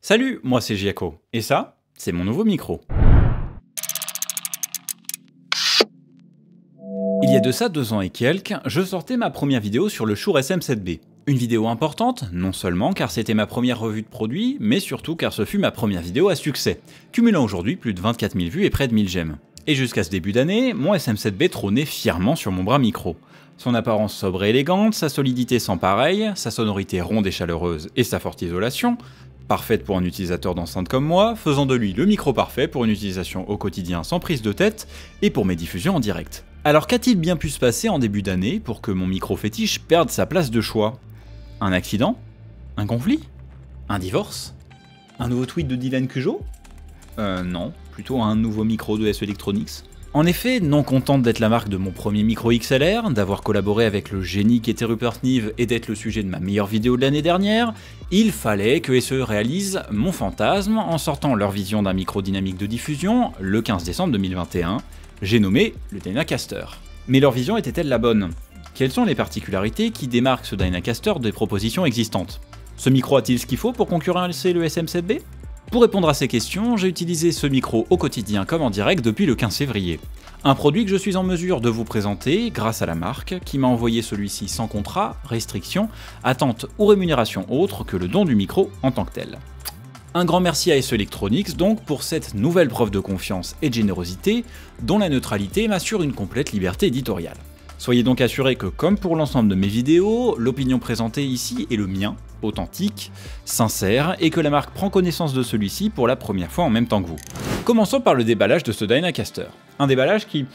Salut, moi c'est Giaco, et ça, c'est mon nouveau micro. Il y a de ça 2 ans et quelques, je sortais ma première vidéo sur le Shure SM7B. Une vidéo importante, non seulement car c'était ma première revue de produit, mais surtout car ce fut ma première vidéo à succès, cumulant aujourd'hui plus de 24 000 vues et près de 1000 j'aime. Et jusqu'à ce début d'année, mon SM7B trônait fièrement sur mon bras micro. Son apparence sobre et élégante, sa solidité sans pareil, sa sonorité ronde et chaleureuse et sa forte isolation, parfaite pour un utilisateur d'enceinte comme moi, faisant de lui le micro parfait pour une utilisation au quotidien sans prise de tête et pour mes diffusions en direct. Alors qu'a-t-il bien pu se passer en début d'année pour que mon micro fétiche perde sa place de choix? Un accident? Un conflit? Un divorce? Un nouveau tweet de Dylan Cujo? Non, plutôt un nouveau micro de SE Electronics. En effet, non contente d'être la marque de mon premier micro XLR, d'avoir collaboré avec le génie qu'était Rupert Neve et d'être le sujet de ma meilleure vidéo de l'année dernière, il fallait que SE réalise mon fantasme en sortant leur vision d'un micro dynamique de diffusion le 15 décembre 2021, j'ai nommé le Dynacaster. Mais leur vision était-elle la bonne? Quelles sont les particularités qui démarquent ce Dynacaster des propositions existantes? Ce micro a-t-il ce qu'il faut pour concurrencer le SM7B? Pour répondre à ces questions, j'ai utilisé ce micro au quotidien comme en direct depuis le 15 février. Un produit que je suis en mesure de vous présenter grâce à la marque qui m'a envoyé celui-ci sans contrat, restriction, attente ou rémunération autre que le don du micro en tant que tel. Un grand merci à SE Electronics donc pour cette nouvelle preuve de confiance et de générosité dont la neutralité m'assure une complète liberté éditoriale. Soyez donc assurés que comme pour l'ensemble de mes vidéos, l'opinion présentée ici est le mien, authentique, sincère, et que la marque prend connaissance de celui-ci pour la première fois en même temps que vous. Commençons par le déballage de ce Dynacaster. Un déballage qui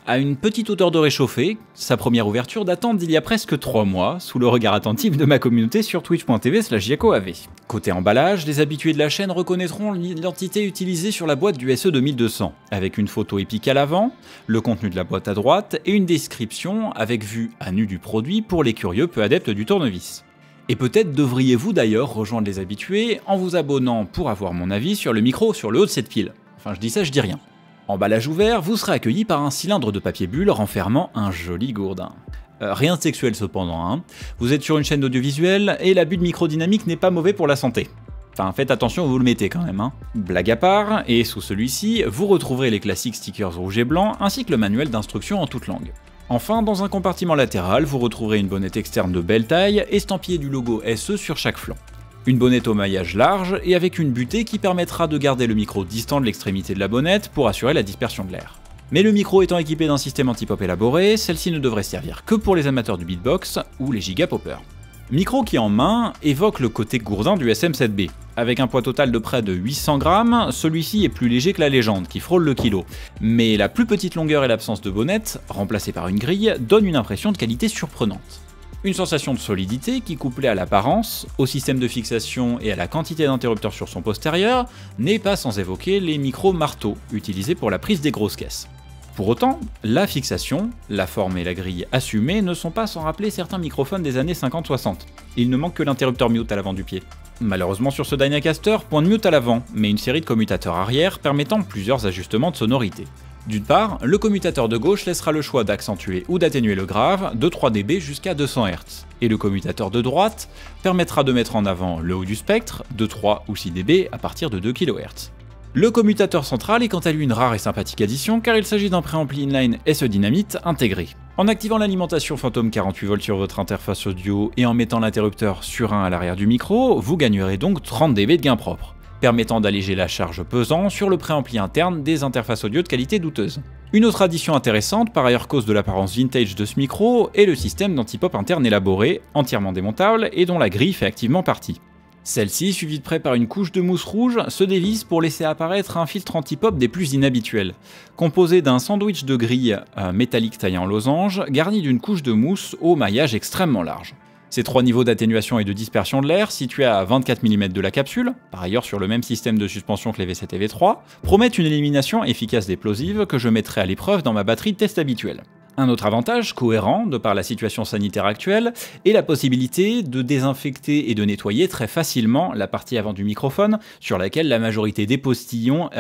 a une petite odeur de réchauffé, sa première ouverture datant d'il y a presque 3 mois, sous le regard attentif de ma communauté sur twitch.tv/giacoav. Côté emballage, les habitués de la chaîne reconnaîtront l'identité utilisée sur la boîte du SE 2200, avec une photo épique à l'avant, le contenu de la boîte à droite et une description avec vue à nu du produit pour les curieux peu adeptes du tournevis. Et peut-être devriez-vous d'ailleurs rejoindre les habitués en vous abonnant pour avoir mon avis sur le micro sur le haut de cette pile. Enfin je dis ça, je dis rien. Emballage ouvert, vous serez accueilli par un cylindre de papier bulle renfermant un joli gourdin. Rien de sexuel cependant, hein. Vous êtes sur une chaîne d'audiovisuel et l'abus de microdynamique n'est pas mauvais pour la santé. Enfin faites attention où vous le mettez quand même, hein. Blague à part, et sous celui-ci, vous retrouverez les classiques stickers rouge et blanc ainsi que le manuel d'instruction en toute langue. Enfin, dans un compartiment latéral, vous retrouverez une bonnette externe de belle taille, estampillée du logo SE sur chaque flanc. Une bonnette au maillage large et avec une butée qui permettra de garder le micro distant de l'extrémité de la bonnette pour assurer la dispersion de l'air. Mais le micro étant équipé d'un système anti-pop élaboré, celle-ci ne devrait servir que pour les amateurs du beatbox ou les gigapoppers. Micro qui en main évoque le côté gourdin du SM7B. Avec un poids total de près de 800 grammes, celui-ci est plus léger que la légende qui frôle le kilo. Mais la plus petite longueur et l'absence de bonnette, remplacée par une grille, donnent une impression de qualité surprenante. Une sensation de solidité qui, couplée à l'apparence, au système de fixation et à la quantité d'interrupteurs sur son postérieur, n'est pas sans évoquer les micros marteaux utilisés pour la prise des grosses caisses. Pour autant, la fixation, la forme et la grille assumée ne sont pas sans rappeler certains microphones des années 50-60. Il ne manque que l'interrupteur mute à l'avant du pied. Malheureusement sur ce Dynacaster, point de mute à l'avant, mais une série de commutateurs arrière permettant plusieurs ajustements de sonorité. D'une part, le commutateur de gauche laissera le choix d'accentuer ou d'atténuer le grave de 3 dB jusqu'à 200 Hz, et le commutateur de droite permettra de mettre en avant le haut du spectre de 3 ou 6 dB à partir de 2 kHz. Le commutateur central est quant à lui une rare et sympathique addition car il s'agit d'un préampli inline SE Dynamite intégré. En activant l'alimentation Phantom 48V sur votre interface audio et en mettant l'interrupteur sur un à l'arrière du micro, vous gagnerez donc 30 dB de gain propre, permettant d'alléger la charge pesant sur le préampli interne des interfaces audio de qualité douteuse. Une autre addition intéressante, par ailleurs cause de l'apparence vintage de ce micro, est le système d'anti-pop interne élaboré, entièrement démontable et dont la grille fait activement partie. Celle-ci, suivie de près par une couche de mousse rouge, se dévisse pour laisser apparaître un filtre anti-pop des plus inhabituels, composé d'un sandwich de grille métallique taillé en losange, garni d'une couche de mousse au maillage extrêmement large. Ces 3 niveaux d'atténuation et de dispersion de l'air, situés à 24 mm de la capsule, par ailleurs sur le même système de suspension que les V7 et V3, promettent une élimination efficace d'explosives que je mettrai à l'épreuve dans ma batterie de test habituelle. Un autre avantage, cohérent de par la situation sanitaire actuelle, est la possibilité de désinfecter et de nettoyer très facilement la partie avant du microphone, sur laquelle la majorité des postillons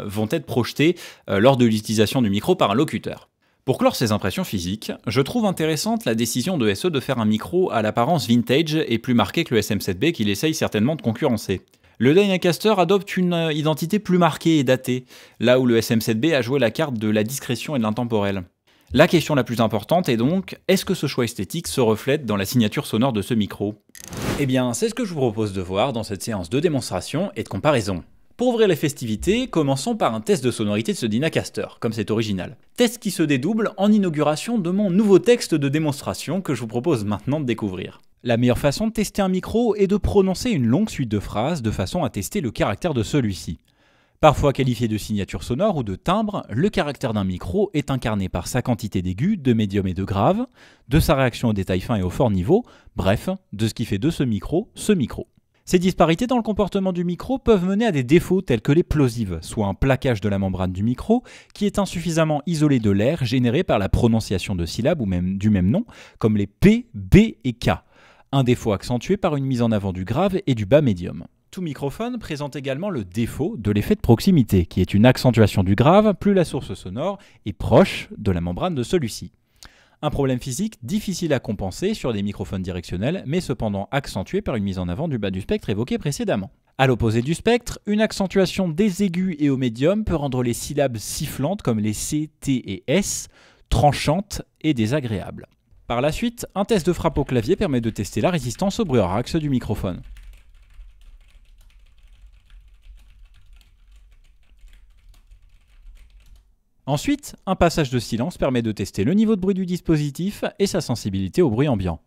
vont être projetés lors de l'utilisation du micro par un locuteur. Pour clore ces impressions physiques, je trouve intéressante la décision de SE de faire un micro à l'apparence vintage et plus marqué que le SM7B qu'il essaye certainement de concurrencer. Le Dynacaster adopte une identité plus marquée et datée, là où le SM7B a joué la carte de la discrétion et de l'intemporel. La question la plus importante est donc, est-ce que ce choix esthétique se reflète dans la signature sonore de ce micro? Eh bien, c'est ce que je vous propose de voir dans cette séance de démonstration et de comparaison. Pour ouvrir les festivités, commençons par un test de sonorité de ce Dynacaster, comme c'est original. Test qui se dédouble en inauguration de mon nouveau texte de démonstration que je vous propose maintenant de découvrir. La meilleure façon de tester un micro est de prononcer une longue suite de phrases de façon à tester le caractère de celui-ci. Parfois qualifié de signature sonore ou de timbre, le caractère d'un micro est incarné par sa quantité d'aigus, de médium et de grave, de sa réaction au détail fin et au fort niveau, bref, de ce qui fait de ce micro, ce micro. Ces disparités dans le comportement du micro peuvent mener à des défauts tels que les plosives, soit un plaquage de la membrane du micro qui est insuffisamment isolé de l'air généré par la prononciation de syllabes ou même du même nom, comme les P, B et K. Un défaut accentué par une mise en avant du grave et du bas médium. Tout microphone présente également le défaut de l'effet de proximité, qui est une accentuation du grave plus la source sonore est proche de la membrane de celui-ci. Un problème physique difficile à compenser sur des microphones directionnels, mais cependant accentué par une mise en avant du bas du spectre évoqué précédemment. À l'opposé du spectre, une accentuation des aigus et au médium peut rendre les syllabes sifflantes comme les C, T et S, tranchantes et désagréables. Par la suite, un test de frappe au clavier permet de tester la résistance au bruit hors axe du microphone. Ensuite, un passage de silence permet de tester le niveau de bruit du dispositif et sa sensibilité au bruit ambiant.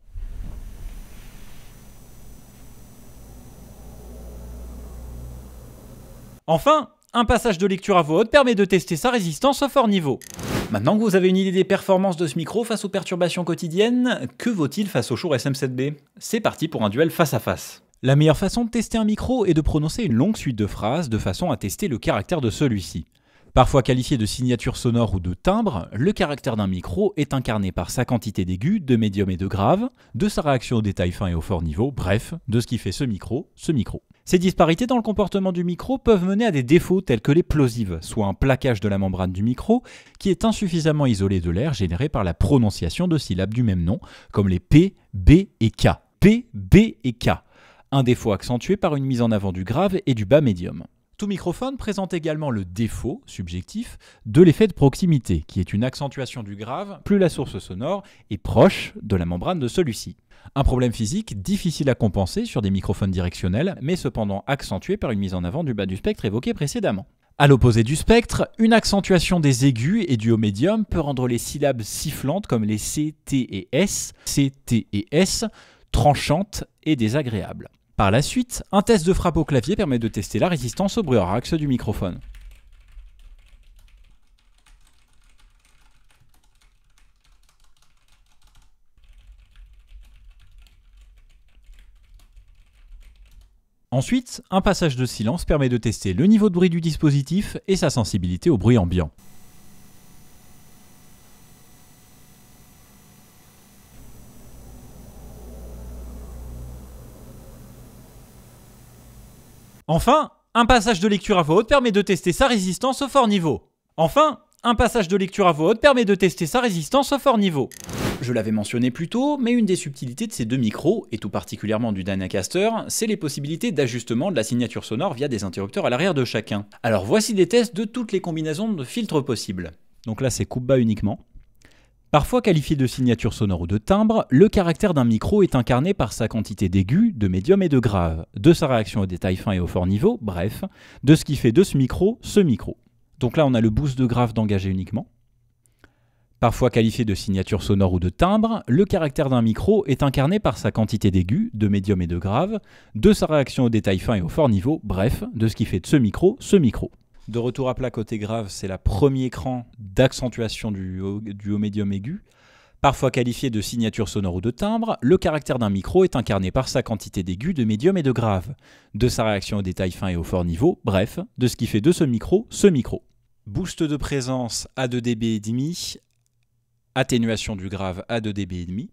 Enfin, un passage de lecture à voix haute permet de tester sa résistance au fort niveau. Maintenant que vous avez une idée des performances de ce micro face aux perturbations quotidiennes, que vaut-il face au Shure SM7B? C'est parti pour un duel face à face. La meilleure façon de tester un micro est de prononcer une longue suite de phrases de façon à tester le caractère de celui-ci. Parfois qualifié de signature sonore ou de timbre, le caractère d'un micro est incarné par sa quantité d'aigus, de médium et de grave, de sa réaction au détail fin et au fort niveau, bref, de ce qui fait ce micro, ce micro. Ces disparités dans le comportement du micro peuvent mener à des défauts tels que les plosives, soit un plaquage de la membrane du micro qui est insuffisamment isolé de l'air généré par la prononciation de syllabes du même nom, comme les P, B et K. P, B et K. Un défaut accentué par une mise en avant du grave et du bas médium. Tout microphone présente également le défaut, subjectif, de l'effet de proximité, qui est une accentuation du grave plus la source sonore est proche de la membrane de celui-ci. Un problème physique difficile à compenser sur des microphones directionnels, mais cependant accentué par une mise en avant du bas du spectre évoqué précédemment. À l'opposé du spectre, une accentuation des aigus et du haut médium peut rendre les syllabes sifflantes comme les C, T et S, tranchantes et désagréables. Par la suite, un test de frappe au clavier permet de tester la résistance au bruit hors axe du microphone. Ensuite, un passage de silence permet de tester le niveau de bruit du dispositif et sa sensibilité au bruit ambiant. Enfin, un passage de lecture à voix haute permet de tester sa résistance au fort niveau. Je l'avais mentionné plus tôt, mais une des subtilités de ces deux micros, et tout particulièrement du Dynacaster, c'est les possibilités d'ajustement de la signature sonore via des interrupteurs à l'arrière de chacun. Alors voici des tests de toutes les combinaisons de filtres possibles. Donc là c'est coupe-bas uniquement. Parfois qualifié de signature sonore ou de timbre, le caractère d'un micro est incarné par sa quantité d'aigus, de médium et de grave, de sa réaction au détail fin et au fort niveau, bref, de ce qui fait de ce micro, ce micro. Donc là on a le boost de grave d'engagé uniquement. Parfois qualifié de signature sonore ou de timbre, le caractère d'un micro est incarné par sa quantité d'aigus, de médium et de grave, de sa réaction au détail fin et au fort niveau, bref, de ce qui fait de ce micro, ce micro. De retour à plat côté grave, c'est le premier écran d'accentuation du haut médium aigu. Parfois qualifié de signature sonore ou de timbre, le caractère d'un micro est incarné par sa quantité d'aigus, de médium et de grave, de sa réaction au détail fin et au fort niveau, bref, de ce qui fait de ce micro, ce micro. Boost de présence à 2 dB et demi, atténuation du grave à 2 dB et demi.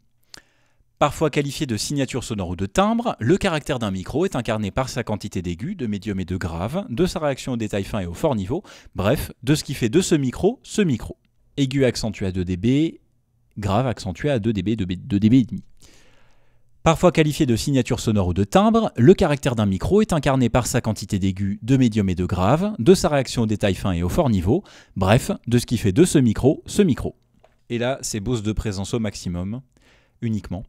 Parfois qualifié de signature sonore ou de timbre, le caractère d'un micro est incarné par sa quantité d'aigus, de médium et de grave, de sa réaction au détail fin et au fort niveau, bref, de ce qui fait de ce micro, ce micro. Aigu accentué à 2 dB, grave accentué à 2 dB, 2 dB et demi. Parfois qualifié de signature sonore ou de timbre, le caractère d'un micro est incarné par sa quantité d'aigus, de médium et de grave, de sa réaction aux détails fins et au fort niveau, bref, de ce qui fait de ce micro, ce micro. Et là, c'est Bose de présence au maximum, uniquement.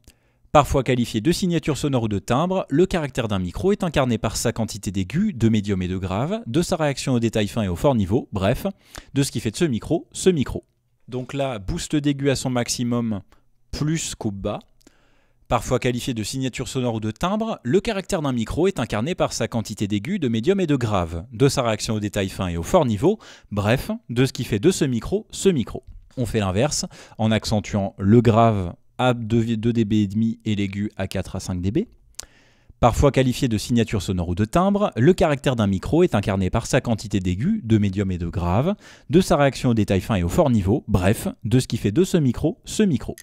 Parfois qualifié de signature sonore ou de timbre, le caractère d'un micro est incarné par sa quantité d'aigus, de médium et de grave, de sa réaction aux détails fins et au fort niveau, bref, de ce qui fait de ce micro, ce micro. Donc là, boost d'aigus à son maximum, plus coupe bas. Parfois qualifié de signature sonore ou de timbre, le caractère d'un micro est incarné par sa quantité d'aigus, de médium et de grave, de sa réaction aux détails fins et au fort niveau, bref, de ce qui fait de ce micro, ce micro. On fait l'inverse, en accentuant le grave à 2 dB et demi et l'aigu à 4 à 5 dB. Parfois qualifié de signature sonore ou de timbre, le caractère d'un micro est incarné par sa quantité d'aigus, de médium et de grave, de sa réaction aux détails fins et au fort niveau, bref, de ce qui fait de ce micro, ce micro.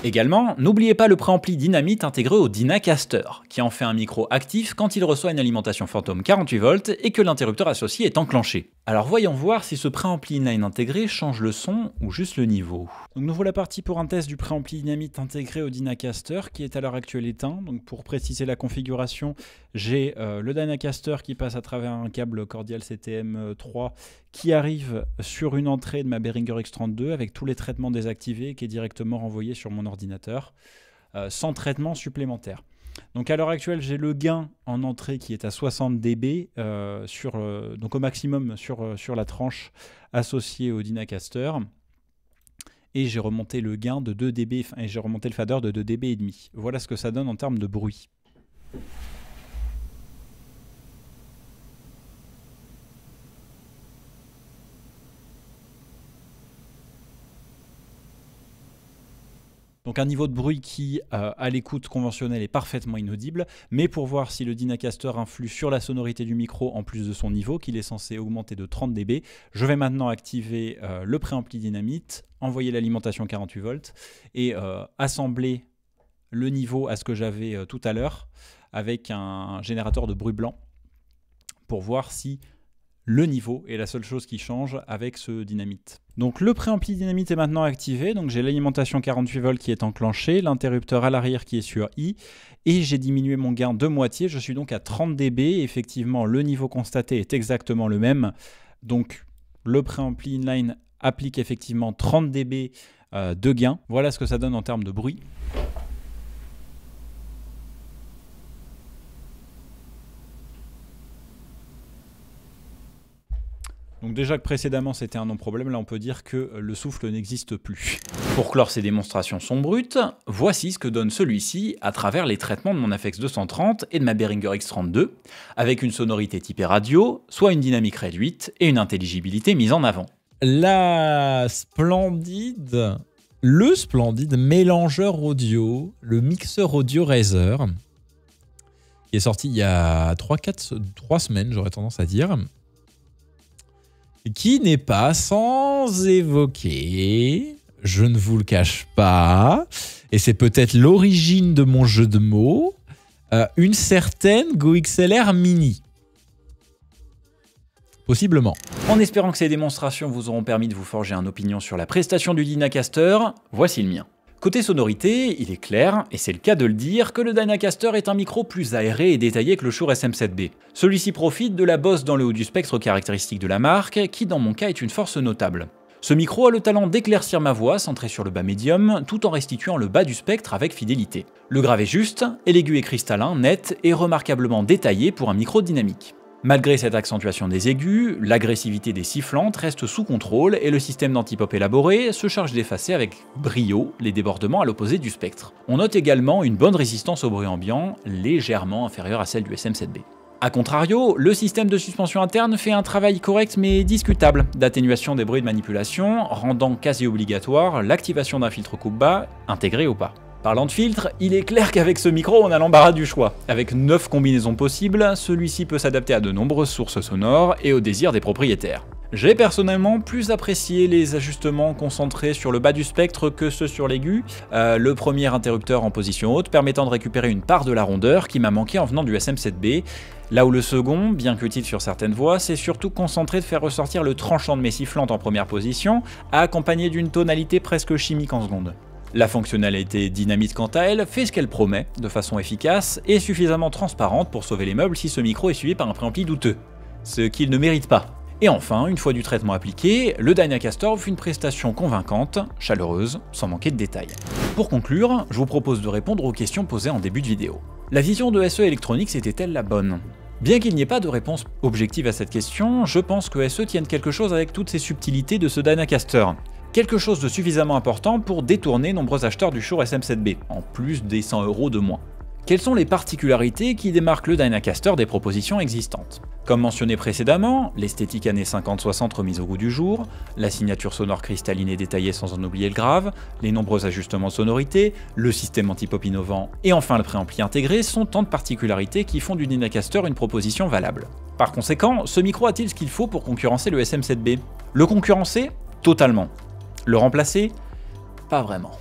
Également, n'oubliez pas le préampli Dynamic intégré au Dynacaster, qui en fait un micro actif quand il reçoit une alimentation fantôme 48 volts et que l'interrupteur associé est enclenché. Alors voyons voir si ce préampli inline intégré change le son ou juste le niveau. Donc nous voilà partis pour un test du préampli Dynamic intégré au Dynacaster qui est à l'heure actuelle éteint. Donc pour préciser la configuration, j'ai le Dynacaster qui passe à travers un câble Cordial CTM3 qui arrive sur une entrée de ma Behringer X32 avec tous les traitements désactivés qui est directement renvoyé sur mon ordinateur sans traitement supplémentaire. Donc à l'heure actuelle, j'ai le gain en entrée qui est à 60 dB, donc au maximum sur la tranche associée au Dynacaster. Et j'ai remonté le gain de 2 dB, et j'ai remonté le fader de 2 dB et demi. Voilà ce que ça donne en termes de bruit. Donc un niveau de bruit qui, à l'écoute conventionnelle, est parfaitement inaudible, mais pour voir si le Dynacaster influe sur la sonorité du micro en plus de son niveau, qu'il est censé augmenter de 30 dB, je vais maintenant activer le préampli Dynamic, envoyer l'alimentation 48 volts et assembler le niveau à ce que j'avais tout à l'heure avec un générateur de bruit blanc pour voir si le niveau est la seule chose qui change avec ce Dynamic. Donc le préampli Dynamic est maintenant activé, donc j'ai l'alimentation 48 volts qui est enclenchée, l'interrupteur à l'arrière qui est sur I, et j'ai diminué mon gain de moitié, je suis donc à 30 dB, effectivement le niveau constaté est exactement le même, donc le préampli inline applique effectivement 30 dB de gain. Voilà ce que ça donne en termes de bruit. Donc déjà que précédemment c'était un non-problème, là on peut dire que le souffle n'existe plus. Pour clore ces démonstrations son brutes, voici ce que donne celui-ci à travers les traitements de mon Aphex 230 et de ma Behringer X32, avec une sonorité typée radio, soit une dynamique réduite et une intelligibilité mise en avant. Le splendide mélangeur audio, le mixeur audio Razer, qui est sorti il y a 3 semaines, j'aurais tendance à dire, qui n'est pas sans évoquer, je ne vous le cache pas, et c'est peut-être l'origine de mon jeu de mots, une certaine GoXLR Mini. Possiblement. En espérant que ces démonstrations vous auront permis de vous forger une opinion sur la prestation du Dynacaster, voici le mien. Côté sonorité, il est clair, et c'est le cas de le dire, que le Dynacaster est un micro plus aéré et détaillé que le Shure SM7B. Celui-ci profite de la bosse dans le haut du spectre caractéristique de la marque, qui dans mon cas est une force notable. Ce micro a le talent d'éclaircir ma voix centrée sur le bas médium, tout en restituant le bas du spectre avec fidélité. Le grave est juste, et l'aigu est cristallin, net et remarquablement détaillé pour un micro dynamique. Malgré cette accentuation des aigus, l'agressivité des sifflantes reste sous contrôle et le système d'antipop élaboré se charge d'effacer avec brio les débordements à l'opposé du spectre. On note également une bonne résistance au bruit ambiant, légèrement inférieure à celle du SM7B. A contrario, le système de suspension interne fait un travail correct mais discutable d'atténuation des bruits de manipulation, rendant quasi obligatoire l'activation d'un filtre coupe-bas, intégré ou pas. Parlant de filtre, il est clair qu'avec ce micro, on a l'embarras du choix. Avec 9 combinaisons possibles, celui-ci peut s'adapter à de nombreuses sources sonores et aux désirs des propriétaires. J'ai personnellement plus apprécié les ajustements concentrés sur le bas du spectre que ceux sur l'aigu, le premier interrupteur en position haute permettant de récupérer une part de la rondeur qui m'a manqué en venant du SM7B, là où le second, bien qu'utile sur certaines voix, c'est surtout concentré de faire ressortir le tranchant de mes sifflantes en première position, accompagné d'une tonalité presque chimique en seconde. La fonctionnalité Dynamite quant à elle fait ce qu'elle promet, de façon efficace et suffisamment transparente pour sauver les meubles si ce micro est suivi par un préampli douteux, ce qu'il ne mérite pas. Et enfin, une fois du traitement appliqué, le Dynacaster offre une prestation convaincante, chaleureuse, sans manquer de détails. Pour conclure, je vous propose de répondre aux questions posées en début de vidéo. La vision de SE Electronics était-elle la bonne? Bien qu'il n'y ait pas de réponse objective à cette question, je pense que SE tienne quelque chose avec toutes ces subtilités de ce Dynacaster. Quelque chose de suffisamment important pour détourner nombreux acheteurs du Shure SM7B, en plus des 100 € de moins. Quelles sont les particularités qui démarquent le Dynacaster des propositions existantes? Comme mentionné précédemment, l'esthétique années 50-60 remise au goût du jour, la signature sonore cristalline et détaillée sans en oublier le grave, les nombreux ajustements de sonorité, le système anti-pop innovant et enfin le préampli intégré sont tant de particularités qui font du Dynacaster une proposition valable. Par conséquent, ce micro a-t-il ce qu'il faut pour concurrencer le SM7B? Le concurrencer? Totalement. Le remplacer? Pas vraiment.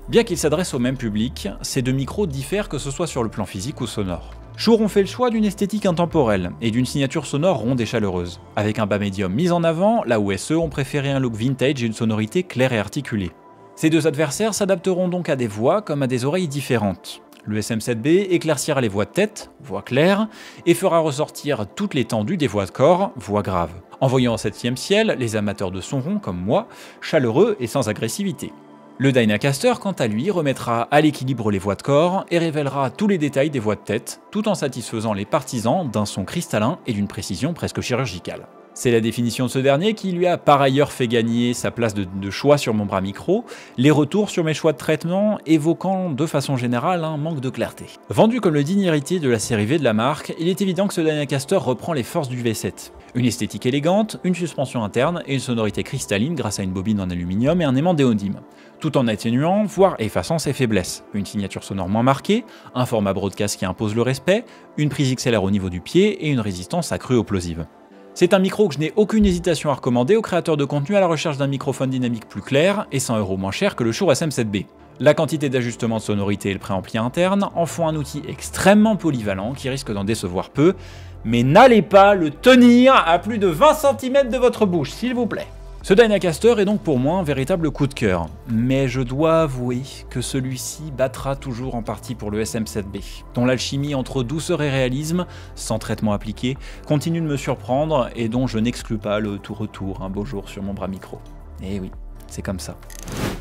Bien qu'ils s'adressent au même public, ces deux micros diffèrent que ce soit sur le plan physique ou sonore. Shure ont fait le choix d'une esthétique intemporelle et d'une signature sonore ronde et chaleureuse, avec un bas médium mis en avant, là où SE ont préféré un look vintage et une sonorité claire et articulée. Ces deux adversaires s'adapteront donc à des voix comme à des oreilles différentes. Le SM7B éclaircira les voix de tête, voix claires, et fera ressortir toute l'étendue des voix de corps, voix graves, envoyant au 7e ciel les amateurs de son rond comme moi, chaleureux et sans agressivité. Le Dynacaster, quant à lui, remettra à l'équilibre les voix de corps et révélera tous les détails des voix de tête, tout en satisfaisant les partisans d'un son cristallin et d'une précision presque chirurgicale. C'est la définition de ce dernier qui lui a par ailleurs fait gagner sa place de choix sur mon bras micro, les retours sur mes choix de traitement évoquant de façon générale un manque de clarté. Vendu comme le digne héritier de la série V de la marque, il est évident que ce Dynacaster reprend les forces du V7. Une esthétique élégante, une suspension interne et une sonorité cristalline grâce à une bobine en aluminium et un aimant déodyme, tout en atténuant, voire effaçant ses faiblesses. Une signature sonore moins marquée, un format broadcast qui impose le respect, une prise XLR au niveau du pied et une résistance accrue aux plosives. C'est un micro que je n'ai aucune hésitation à recommander aux créateurs de contenu à la recherche d'un microphone dynamique plus clair et 100 € moins cher que le Shure SM7B. La quantité d'ajustement de sonorité et le préampli interne en font un outil extrêmement polyvalent qui risque d'en décevoir peu, mais n'allez pas le tenir à plus de 20 cm de votre bouche, s'il vous plaît. Ce Dynacaster est donc pour moi un véritable coup de cœur, mais je dois avouer que celui-ci battra toujours en partie pour le SM7B, dont l'alchimie entre douceur et réalisme, sans traitement appliqué, continue de me surprendre et dont je n'exclus pas le tout retour un beau jour sur mon bras micro. Et oui, c'est comme ça.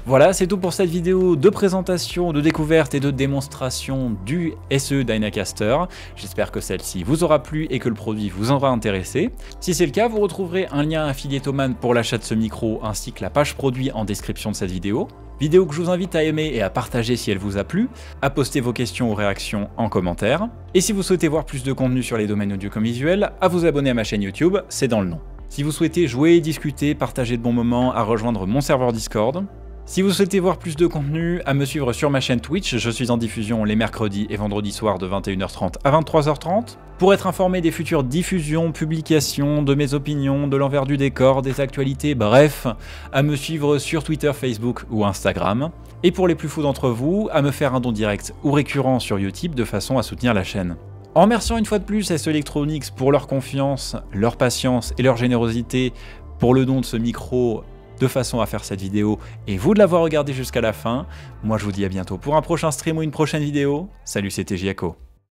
Voilà, c'est tout pour cette vidéo de présentation, de découverte et de démonstration du SE Dynacaster. J'espère que celle-ci vous aura plu et que le produit vous aura intéressé. Si c'est le cas, vous retrouverez un lien affiliatoman pour l'achat de ce micro ainsi que la page produit en description de cette vidéo. Vidéo que je vous invite à aimer et à partager si elle vous a plu, à poster vos questions ou réactions en commentaire. Et si vous souhaitez voir plus de contenu sur les domaines audio comme visuels, à vous abonner à ma chaîne YouTube, c'est dans le nom. Si vous souhaitez jouer, discuter, partager de bons moments, à rejoindre mon serveur Discord. Si vous souhaitez voir plus de contenu, à me suivre sur ma chaîne Twitch, je suis en diffusion les mercredis et vendredis soirs de 21h30 à 23h30. Pour être informé des futures diffusions, publications, de mes opinions, de l'envers du décor, des actualités, bref, à me suivre sur Twitter, Facebook ou Instagram. Et pour les plus fous d'entre vous, à me faire un don direct ou récurrent sur Utip de façon à soutenir la chaîne. En remerciant une fois de plus SE Electronics pour leur confiance, leur patience et leur générosité pour le don de ce micro de façon à faire cette vidéo et vous de l'avoir regardé jusqu'à la fin. Moi je vous dis à bientôt pour un prochain stream ou une prochaine vidéo. Salut, c'était Giaco.